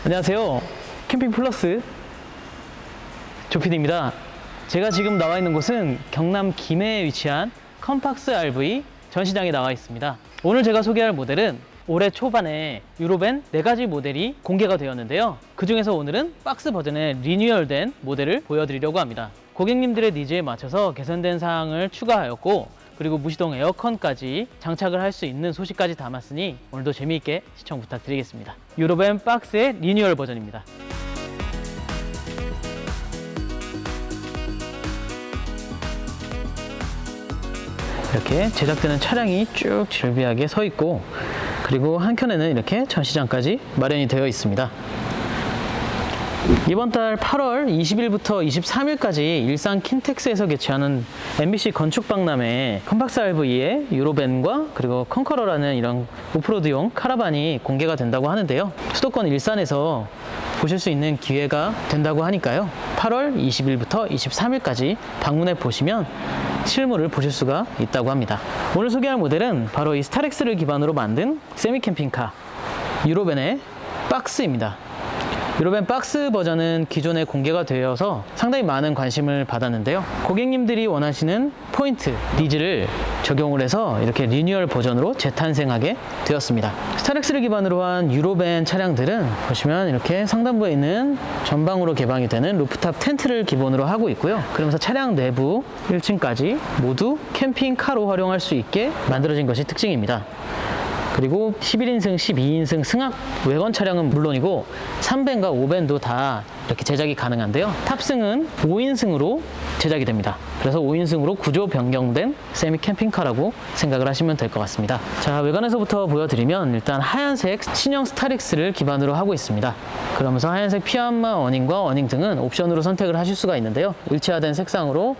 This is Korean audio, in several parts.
안녕하세요. 캠핑 플러스 조피디입니다. 제가 지금 나와 있는 곳은 경남 김해에 위치한 컴팍스 RV 전시장에 나와 있습니다. 오늘 제가 소개할 모델은 올해 초반에 유로밴 4가지 모델이 공개가 되었는데요. 그 중에서 오늘은 박스 버전의 리뉴얼된 모델을 보여드리려고 합니다. 고객님들의 니즈에 맞춰서 개선된 사항을 추가하였고, 그리고 무시동 에어컨까지 장착을 할 수 있는 소식까지 담았으니 오늘도 재미있게 시청 부탁드리겠습니다. 유로밴 박스의 리뉴얼 버전입니다. 이렇게 제작되는 차량이 쭉 질비하게 서 있고, 그리고 한켠에는 이렇게 전시장까지 마련이 되어 있습니다. 이번 달 8월 20일부터 23일까지 일산 킨텍스에서 개최하는 MBC 건축박람회 컴팍스 RV의 유로밴과 그리고 컨커러라는 이런 오프로드용 카라반이 공개가 된다고 하는데요. 수도권 일산에서 보실 수 있는 기회가 된다고 하니까요. 8월 20일부터 23일까지 방문해 보시면 실물을 보실 수가 있다고 합니다. 오늘 소개할 모델은 바로 이 스타렉스를 기반으로 만든 세미 캠핑카 유로밴의 박스입니다. 유로밴 박스 버전은 기존에 공개가 되어서 상당히 많은 관심을 받았는데요. 고객님들이 원하시는 포인트, 니즈를 적용을 해서 이렇게 리뉴얼 버전으로 재탄생하게 되었습니다. 스타렉스를 기반으로 한 유로밴 차량들은 보시면 이렇게 상단부에 있는 전방으로 개방이 되는 루프탑 텐트를 기본으로 하고 있고요. 그러면서 차량 내부 1층까지 모두 캠핑카로 활용할 수 있게 만들어진 것이 특징입니다. 그리고 11인승, 12인승 승합 외건 차량은 물론이고 3밴과 5밴도 다 이렇게 제작이 가능한데요. 탑승은 5인승으로 제작이 됩니다. 그래서 5인승으로 구조 변경된 세미 캠핑카라고 생각을 하시면 될 것 같습니다. 자, 외관에서부터 보여드리면 일단 하얀색 신형 스타렉스를 기반으로 하고 있습니다. 그러면서 하얀색 피안마 어닝과 어닝 등은 옵션으로 선택을 하실 수가 있는데요. 일체화된 색상으로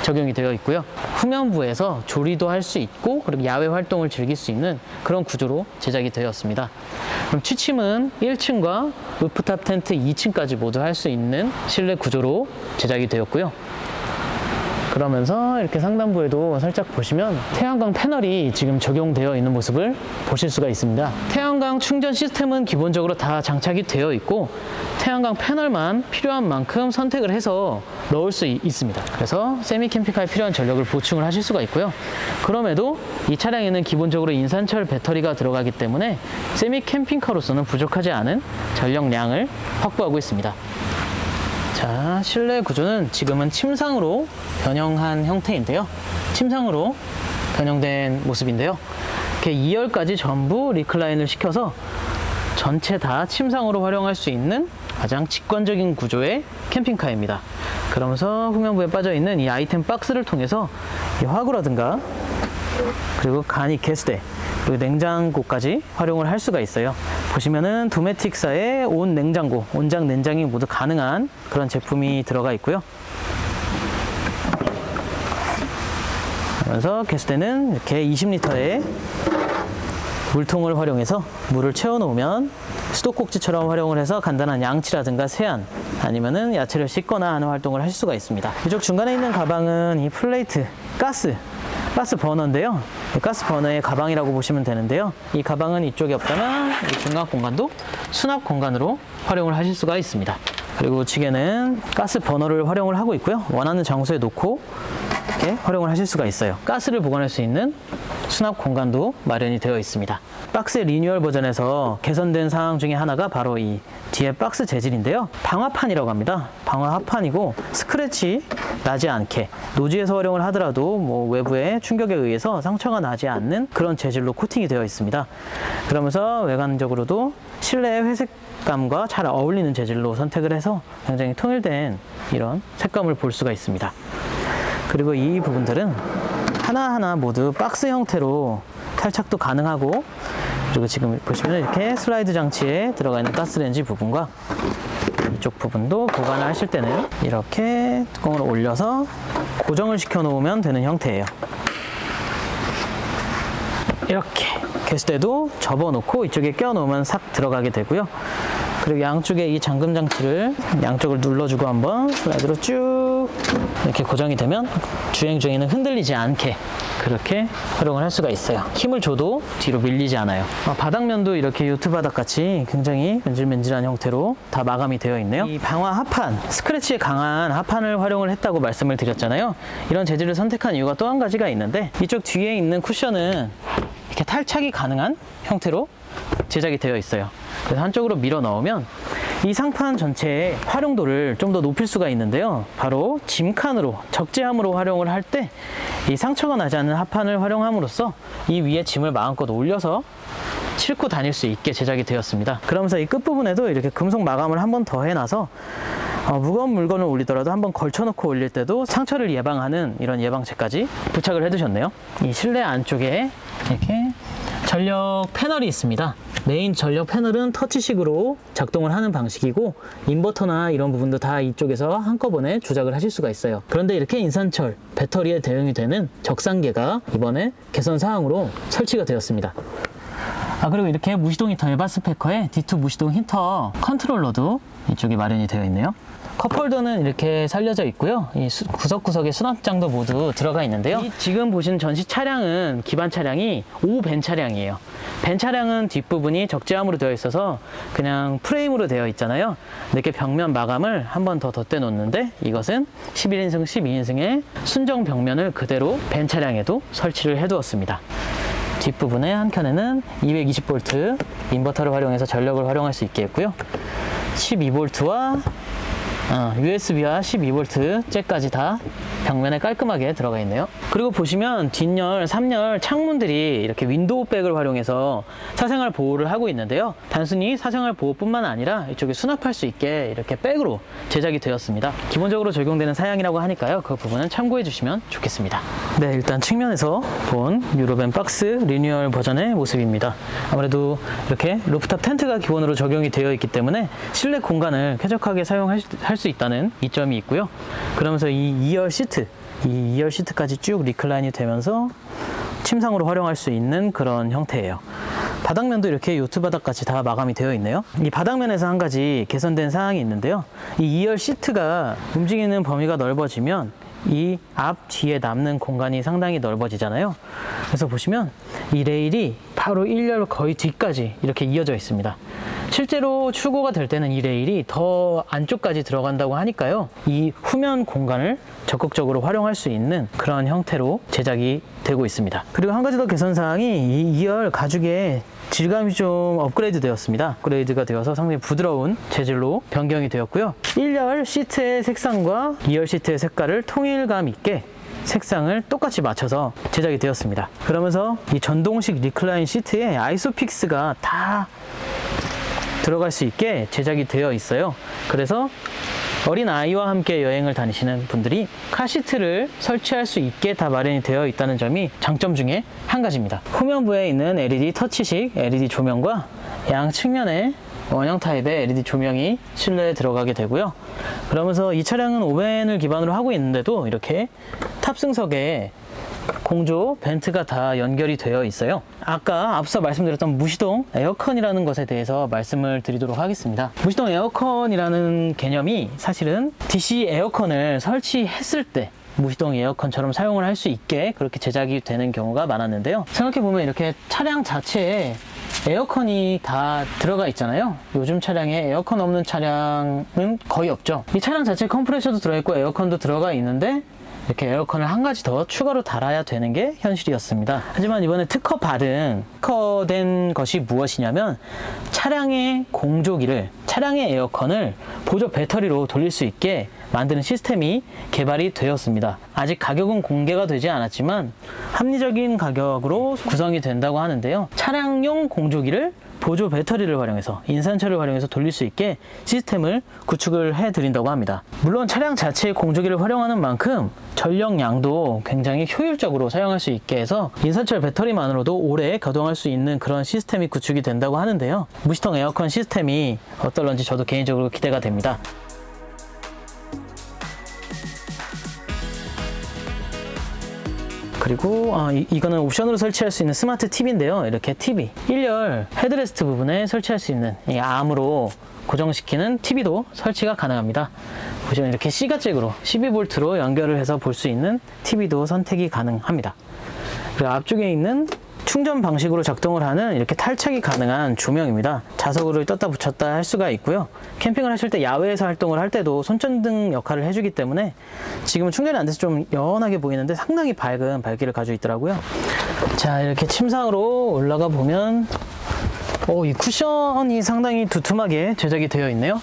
적용이 되어 있고요. 후면부에서 조리도 할 수 있고, 그리고 야외 활동을 즐길 수 있는 그런 구조로 제작이 되었습니다. 그럼 취침은 1층과 루프탑 텐트 2층까지 모두 할 수 있는 실내 구조로 제작이 되었고요. 그러면서 이렇게 상단부에도 살짝 보시면 태양광 패널이 지금 적용되어 있는 모습을 보실 수가 있습니다. 태양광 충전 시스템은 기본적으로 다 장착이 되어 있고, 태양광 패널만 필요한 만큼 선택을 해서 넣을 수 있습니다. 그래서 세미 캠핑카에 필요한 전력을 보충을 하실 수가 있고요. 그럼에도 이 차량에는 기본적으로 인산철 배터리가 들어가기 때문에 세미 캠핑카로서는 부족하지 않은 전력량을 확보하고 있습니다. 자, 실내 구조는 지금은 침상으로 변형한 형태인데요. 침상으로 변형된 모습인데요. 이렇게 2열까지 전부 리클라인을 시켜서 전체 다 침상으로 활용할 수 있는 가장 직관적인 구조의 캠핑카입니다. 그러면서 후면부에 빠져있는 이 아이템 박스를 통해서 이 화구라든가 그리고 간이 개수대, 그리고 냉장고까지 활용을 할 수가 있어요. 보시면은 도메틱사의 온 냉장고, 온장 냉장이 모두 가능한 그런 제품이 들어가 있고요. 그러면서 개수대는 이렇게 20리터의 물통을 활용해서 물을 채워 놓으면 수도꼭지처럼 활용을 해서 간단한 양치라든가 세안, 아니면은 야채를 씻거나 하는 활동을 할 수가 있습니다. 이쪽 중간에 있는 가방은 이 플레이트, 가스 버너인데요. 가스 버너의 가방이라고 보시면 되는데요. 이 가방은 이쪽에 없다면 이 중간 공간도 수납 공간으로 활용을 하실 수가 있습니다. 그리고 우측에는 가스 버너를 활용을 하고 있고요. 원하는 장소에 놓고 이렇게 활용을 하실 수가 있어요. 가스를 보관할 수 있는 수납 공간도 마련이 되어 있습니다. 박스의 리뉴얼 버전에서 개선된 사항 중에 하나가 바로 이 뒤에 박스 재질인데요. 방화판이라고 합니다. 방화합판이고 스크래치 나지 않게, 노지에서 활용을 하더라도 뭐 외부의 충격에 의해서 상처가 나지 않는 그런 재질로 코팅이 되어 있습니다. 그러면서 외관적으로도 실내의 회색감과 잘 어울리는 재질로 선택을 해서 굉장히 통일된 이런 색감을 볼 수가 있습니다. 그리고 이 부분들은 하나하나 모두 박스 형태로 탈착도 가능하고, 그리고 지금 보시면 이렇게 슬라이드 장치에 들어가 있는 가스레인지 부분과 이쪽 부분도 보관을 하실 때는 이렇게 뚜껑을 올려서 고정을 시켜 놓으면 되는 형태예요. 이렇게 개수대도 접어 놓고 이쪽에 껴 놓으면 싹 들어가게 되고요. 그리고 양쪽에 이 잠금 장치를 양쪽을 눌러주고 한번 슬라이드로 쭉 이렇게 고정이 되면 주행 중에는 흔들리지 않게 그렇게 활용을 할 수가 있어요. 힘을 줘도 뒤로 밀리지 않아요. 바닥면도 이렇게 요트 바닥 같이 굉장히 맨질맨질한 형태로 다 마감이 되어 있네요. 이 방화 하판, 스크래치에 강한 하판을 활용을 했다고 말씀을 드렸잖아요. 이런 재질을 선택한 이유가 또 한 가지가 있는데, 이쪽 뒤에 있는 쿠션은 이렇게 탈착이 가능한 형태로 제작이 되어 있어요. 그래서 한쪽으로 밀어 넣으면 이 상판 전체의 활용도를 좀 더 높일 수가 있는데요. 바로 짐칸으로, 적재함으로 활용을 할 때 이 상처가 나지 않는 하판을 활용함으로써 이 위에 짐을 마음껏 올려서 싣고 다닐 수 있게 제작이 되었습니다. 그러면서 이 끝부분에도 이렇게 금속 마감을 한 번 더 해놔서 무거운 물건을 올리더라도 한번 걸쳐놓고 올릴 때도 상처를 예방하는 이런 예방체까지 부착을 해두셨네요. 이 실내 안쪽에 이렇게 전력 패널이 있습니다. 메인 전력 패널은 터치식으로 작동을 하는 방식이고, 인버터나 이런 부분도 다 이쪽에서 한꺼번에 조작을 하실 수가 있어요. 그런데 이렇게 인산철, 배터리에 대응이 되는 적상계가 이번에 개선 사항으로 설치가 되었습니다. 그리고 이렇게 무시동 히터 에바 스피커에 D2 무시동 히터 컨트롤러도 이쪽에 마련이 되어 있네요. 컵홀더는 이렇게 살려져 있고요. 이 구석구석에 수납장도 모두 들어가 있는데요. 지금 보시는 전시 차량은 기반 차량이 5벤 차량이에요. 벤 차량은 뒷부분이 적재함으로 되어 있어서 그냥 프레임으로 되어 있잖아요. 이렇게 벽면 마감을 한 번 더 덧대 놓는데, 이것은 11인승, 12인승의 순정 벽면을 그대로 벤 차량에도 설치를 해 두었습니다. 뒷부분에 한 켠에는 220V 인버터를 활용해서 전력을 활용할 수 있게 했고요. 12V와 USB와 12V 잭까지 다 벽면에 깔끔하게 들어가 있네요. 그리고 보시면 뒷열, 3열 창문들이 이렇게 윈도우백을 활용해서 사생활 보호를 하고 있는데요. 단순히 사생활 보호뿐만 아니라 이쪽에 수납할 수 있게 이렇게 백으로 제작이 되었습니다. 기본적으로 적용되는 사양이라고 하니까요. 그 부분은 참고해 주시면 좋겠습니다. 네, 일단 측면에서 본 유로벤 박스 리뉴얼 버전의 모습입니다. 아무래도 이렇게 루프탑 텐트가 기본으로 적용이 되어 있기 때문에 실내 공간을 쾌적하게 사용할 수 있다는 이점이 있고요. 그러면서 이 2열 시트까지 쭉 리클라인이 되면서 침상으로 활용할 수 있는 그런 형태예요. 바닥면도 이렇게 요트 바닥같이 다 마감이 되어 있네요. 이 바닥면에서 한 가지 개선된 사항이 있는데요. 이 2열 시트가 움직이는 범위가 넓어지면 이 앞 뒤에 남는 공간이 상당히 넓어지잖아요. 그래서 보시면 이 레일이 바로 1열 거의 뒤까지 이렇게 이어져 있습니다. 실제로 출고가 될 때는 이 레일이 더 안쪽까지 들어간다고 하니까요. 이 후면 공간을 적극적으로 활용할 수 있는 그런 형태로 제작이 되고 있습니다. 그리고 한 가지 더 개선 사항이 이 2열 가죽의 질감이 좀 업그레이드 되었습니다. 업그레이드가 되어서 상당히 부드러운 재질로 변경이 되었고요. 1열 시트의 색상과 2열 시트의 색깔을 통일감 있게 색상을 똑같이 맞춰서 제작이 되었습니다. 그러면서 이 전동식 리클라인 시트에 아이소픽스가 다 들어갈 수 있게 제작이 되어 있어요. 그래서 어린 아이와 함께 여행을 다니시는 분들이 카시트를 설치할 수 있게 다 마련이 되어 있다는 점이 장점 중에 한 가지입니다. 후면부에 있는 LED 터치식 LED 조명과 양 측면에 원형 타입의 LED 조명이 실내에 들어가게 되고요. 그러면서 이 차량은 5벤을 기반으로 하고 있는데도 이렇게 탑승석에 공조 벤트가 다 연결이 되어 있어요. 아까 앞서 말씀드렸던 무시동 에어컨이라는 것에 대해서 말씀을 드리도록 하겠습니다. 무시동 에어컨이라는 개념이 사실은 DC 에어컨을 설치했을 때 무시동 에어컨처럼 사용을 할 수 있게 그렇게 제작이 되는 경우가 많았는데요. 생각해보면 이렇게 차량 자체에 에어컨이 다 들어가 있잖아요. 요즘 차량에 에어컨 없는 차량은 거의 없죠. 이 차량 자체에 컴프레셔도 들어있고 에어컨도 들어가 있는데 이렇게 에어컨을 한 가지 더 추가로 달아야 되는 게 현실이었습니다. 하지만 이번에 특허된 것이 무엇이냐면 차량의 공조기를, 차량의 에어컨을 보조 배터리로 돌릴 수 있게 만드는 시스템이 개발이 되었습니다. 아직 가격은 공개가 되지 않았지만 합리적인 가격으로 구성이 된다고 하는데요. 차량용 공조기를 보조 배터리를 활용해서 인산철을 활용해서 돌릴 수 있게 시스템을 구축을 해드린다고 합니다. 물론 차량 자체의 공조기를 활용하는 만큼 전력량도 굉장히 효율적으로 사용할 수 있게 해서 인산철 배터리만으로도 오래 가동할 수 있는 그런 시스템이 구축이 된다고 하는데요. 무시동 에어컨 시스템이 어떨런지 저도 개인적으로 기대가 됩니다. 그리고 이거는 옵션으로 설치할 수 있는 스마트 TV인데요. 이렇게 TV 1열 헤드레스트 부분에 설치할 수 있는 이 암으로 고정시키는 TV도 설치가 가능합니다. 보시면 이렇게 C가잭으로 12V로 연결을 해서 볼 수 있는 TV도 선택이 가능합니다. 그리고 앞쪽에 있는 충전 방식으로 작동을 하는 이렇게 탈착이 가능한 조명입니다. 자석으로 떴다 붙였다 할 수가 있고요. 캠핑을 하실 때 야외에서 활동을 할 때도 손전등 역할을 해주기 때문에 지금은 충전이 안 돼서 좀 연하게 보이는데 상당히 밝은 밝기를 가지고 있더라고요. 자, 이렇게 침상으로 올라가 보면 이 쿠션이 상당히 두툼하게 제작이 되어 있네요.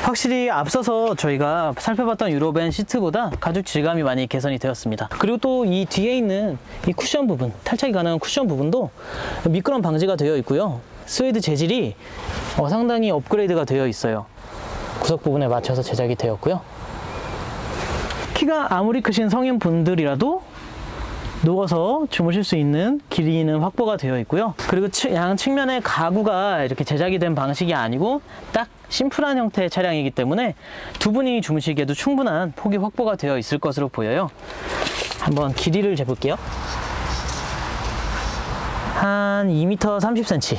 확실히 앞서서 저희가 살펴봤던 유로벤 시트보다 가죽 질감이 많이 개선이 되었습니다. 그리고 또 이 뒤에 있는 이 쿠션 부분, 탈착이 가능한 쿠션 부분도 미끄럼 방지가 되어 있고요. 스웨이드 재질이 상당히 업그레이드가 되어 있어요. 구석 부분에 맞춰서 제작이 되었고요. 키가 아무리 크신 성인분들이라도 누워서 주무실 수 있는 길이는 확보가 되어 있고요. 그리고 양 측면에 가구가 이렇게 제작이 된 방식이 아니고 딱 심플한 형태의 차량이기 때문에 두 분이 주무시기에도 충분한 폭이 확보가 되어 있을 것으로 보여요. 한번 길이를 재볼게요. 한 2m 30cm,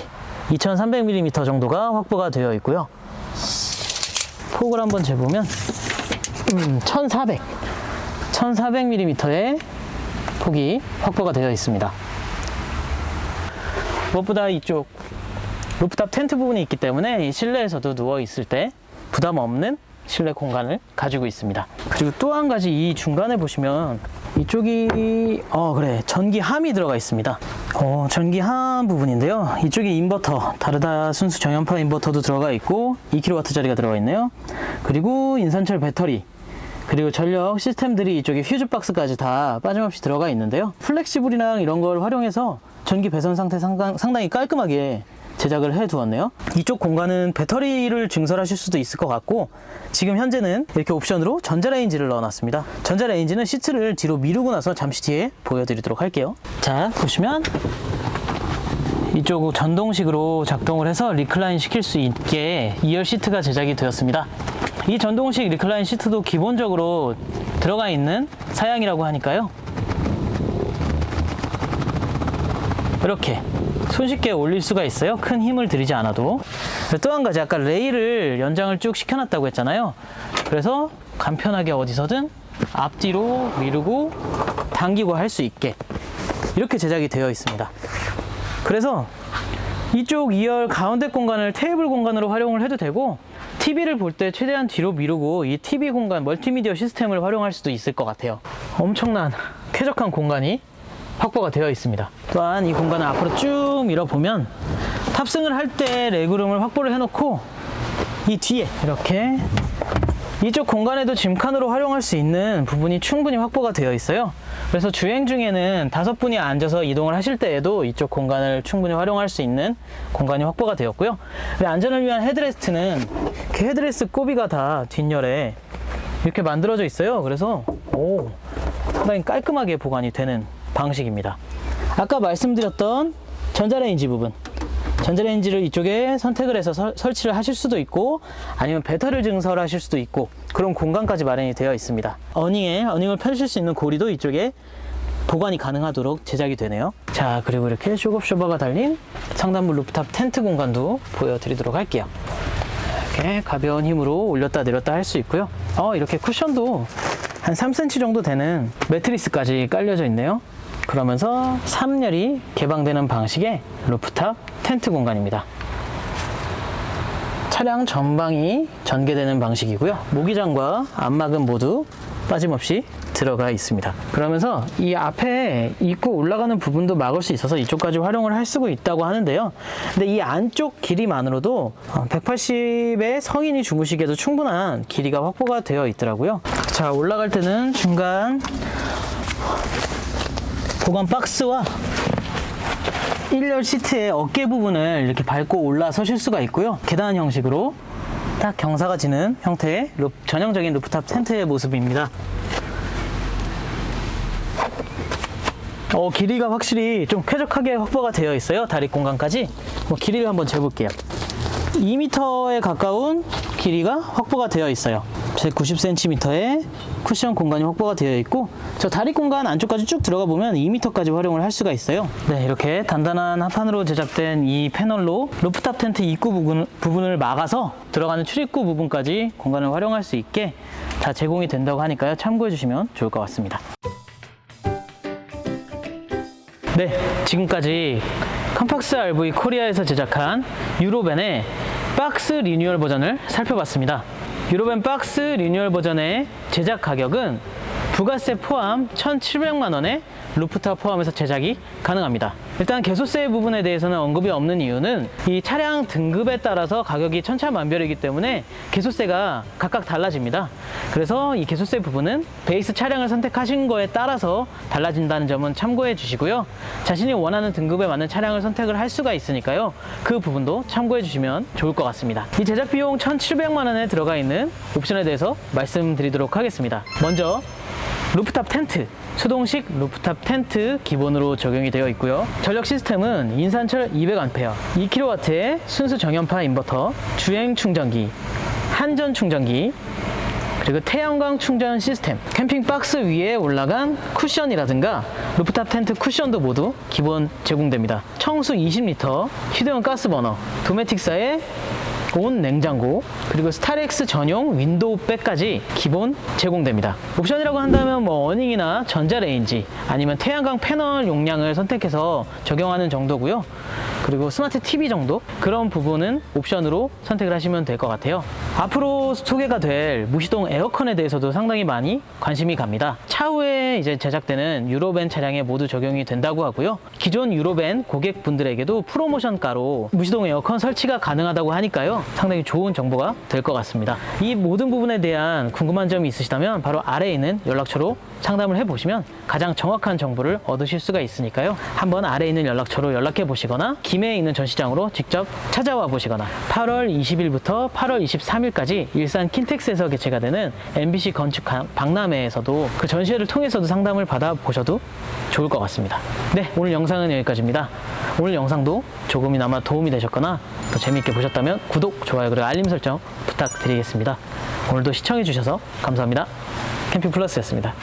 2300mm 정도가 확보가 되어 있고요. 폭을 한번 재보면 1400mm의 폭이 확보가 되어 있습니다. 무엇보다 이쪽 루프탑 텐트 부분이 있기 때문에 실내에서도 누워 있을 때 부담 없는 실내 공간을 가지고 있습니다. 그리고 또 한 가지 이 중간에 보시면 이쪽이 전기함이 들어가 있습니다. 전기함 부분인데요. 이쪽에 인버터, 다르다 순수 저연파 인버터도 들어가 있고 2kW짜리가 들어가 있네요. 그리고 인산철 배터리, 그리고 전력 시스템들이 이쪽에 휴즈박스까지 다 빠짐없이 들어가 있는데요. 플렉시블이랑 이런 걸 활용해서 전기 배선 상태 상당히 깔끔하게 제작을 해 두었네요. 이쪽 공간은 배터리를 증설하실 수도 있을 것 같고, 지금 현재는 이렇게 옵션으로 전자레인지를 넣어놨습니다. 전자레인지는 시트를 뒤로 미루고 나서 잠시 뒤에 보여드리도록 할게요. 자, 보시면 이쪽 전동식으로 작동을 해서 리클라인 시킬 수 있게 2열 시트가 제작이 되었습니다. 이 전동식 리클라인 시트도 기본적으로 들어가 있는 사양이라고 하니까요. 이렇게 손쉽게 올릴 수가 있어요. 큰 힘을 들이지 않아도. 또 한 가지, 아까 레일을 연장을 쭉 시켜놨다고 했잖아요. 그래서 간편하게 어디서든 앞뒤로 미루고 당기고 할 수 있게 이렇게 제작이 되어 있습니다. 그래서 이쪽 2열 가운데 공간을 테이블 공간으로 활용을 해도 되고, TV를 볼 때 최대한 뒤로 미루고 이 TV 공간, 멀티미디어 시스템을 활용할 수도 있을 것 같아요. 엄청난 쾌적한 공간이 확보가 되어 있습니다. 또한 이 공간을 앞으로 쭉 밀어보면 탑승을 할 때 레그룸을 확보를 해놓고 이 뒤에 이렇게 이쪽 공간에도 짐칸으로 활용할 수 있는 부분이 충분히 확보가 되어 있어요. 그래서 주행 중에는 5분이 앉아서 이동을 하실 때에도 이쪽 공간을 충분히 활용할 수 있는 공간이 확보가 되었고요. 안전을 위한 헤드레스트는 이렇게 헤드레스트 꼬비가 다 뒷열에 이렇게 만들어져 있어요. 그래서 상당히 깔끔하게 보관이 되는 방식입니다. 아까 말씀드렸던 전자레인지 부분, 전자레인지를 이쪽에 선택을 해서 설치를 하실 수도 있고, 아니면 배터리를 증설하실 수도 있고, 그런 공간까지 마련이 되어 있습니다. 어닝을 펼칠 수 있는 고리도 이쪽에 보관이 가능하도록 제작이 되네요. 자, 그리고 이렇게 쇼겁쇼버가 달린 상단부 루프탑 텐트 공간도 보여드리도록 할게요. 이렇게 가벼운 힘으로 올렸다 내렸다 할 수 있고요. 이렇게 쿠션도 한 3cm 정도 되는 매트리스까지 깔려져 있네요. 그러면서 3열이 개방되는 방식의 루프탑 텐트 공간입니다. 차량 전방이 전개되는 방식이고요. 모기장과 안마금 모두 빠짐없이 들어가 있습니다. 그러면서 이 앞에 입구 올라가는 부분도 막을 수 있어서 이쪽까지 활용을 할 수가 있다고 하는데요. 근데 이 안쪽 길이만으로도 180의 성인이 주무시기에도 충분한 길이가 확보가 되어 있더라고요. 자, 올라갈 때는 중간 보관 박스와 1열 시트의 어깨 부분을 이렇게 밟고 올라서실 수가 있고요. 계단 형식으로 딱 경사가 지는 형태의 전형적인 루프탑 텐트의 모습입니다. 길이가 확실히 좀 쾌적하게 확보가 되어 있어요. 다리 공간까지. 길이를 한번 재볼게요. 2m에 가까운 길이가 확보가 되어 있어요. 190cm의 쿠션 공간이 확보가 되어 있고, 저 다리 공간 안쪽까지 쭉 들어가 보면 2m까지 활용을 할 수가 있어요. 네, 이렇게 단단한 합판으로 제작된 이 패널로 루프탑 텐트 입구 부분을 막아서 들어가는 출입구 부분까지 공간을 활용할 수 있게 다 제공이 된다고 하니까요. 참고해 주시면 좋을 것 같습니다. 네, 지금까지 컴팍스 RV 코리아에서 제작한 유로벤의 박스 리뉴얼 버전을 살펴봤습니다. 유로벤 박스 리뉴얼 버전의 제작 가격은 부가세 포함 1,700만 원에 루프탑 포함해서 제작이 가능합니다. 일단 개소세 부분에 대해서는 언급이 없는 이유는 이 차량 등급에 따라서 가격이 천차만별이기 때문에 개소세가 각각 달라집니다. 그래서 이 개소세 부분은 베이스 차량을 선택하신 거에 따라서 달라진다는 점은 참고해 주시고요. 자신이 원하는 등급에 맞는 차량을 선택을 할 수가 있으니까요. 그 부분도 참고해 주시면 좋을 것 같습니다. 이 제작 비용 1,700만 원에 들어가 있는 옵션에 대해서 말씀드리도록 하겠습니다. 먼저 루프탑 텐트, 수동식 루프탑 텐트 기본으로 적용이 되어 있고요. 전력 시스템은 인산철 200A, 2kW의 순수 정연파 인버터, 주행 충전기, 한전 충전기, 그리고 태양광 충전 시스템, 캠핑 박스 위에 올라간 쿠션이라든가 루프탑 텐트 쿠션도 모두 기본 제공됩니다. 청수 20L, 휴대용 가스버너, 도메틱사의 온 냉장고, 그리고 스타렉스 전용 윈도우백까지 기본 제공됩니다. 옵션이라고 한다면 뭐 어닝이나 전자레인지 아니면 태양광 패널 용량을 선택해서 적용하는 정도고요. 그리고 스마트 TV 정도? 그런 부분은 옵션으로 선택을 하시면 될 것 같아요. 앞으로 소개가 될 무시동 에어컨에 대해서도 상당히 많이 관심이 갑니다. 차후에 이제 제작되는 유로벤 차량에 모두 적용이 된다고 하고요. 기존 유로벤 고객분들에게도 프로모션가로 무시동 에어컨 설치가 가능하다고 하니까요. 상당히 좋은 정보가 될 것 같습니다. 이 모든 부분에 대한 궁금한 점이 있으시다면 바로 아래에 있는 연락처로 상담을 해보시면 가장 정확한 정보를 얻으실 수가 있으니까요. 한번 아래에 있는 연락처로 연락해 보시거나 김해에 있는 전시장으로 직접 찾아와 보시거나 8월 20일부터 8월 23일까지 일산 킨텍스에서 개최가 되는 MBC 건축 박람회에서도 그 전시회를 통해서도 상담을 받아보셔도 좋을 것 같습니다. 네, 오늘 영상은 여기까지입니다. 오늘 영상도 조금이나마 도움이 되셨거나 더 재미있게 보셨다면 구독, 좋아요, 그리고 알림 설정 부탁드리겠습니다. 오늘도 시청해 주셔서 감사합니다. 캠핑 플러스였습니다.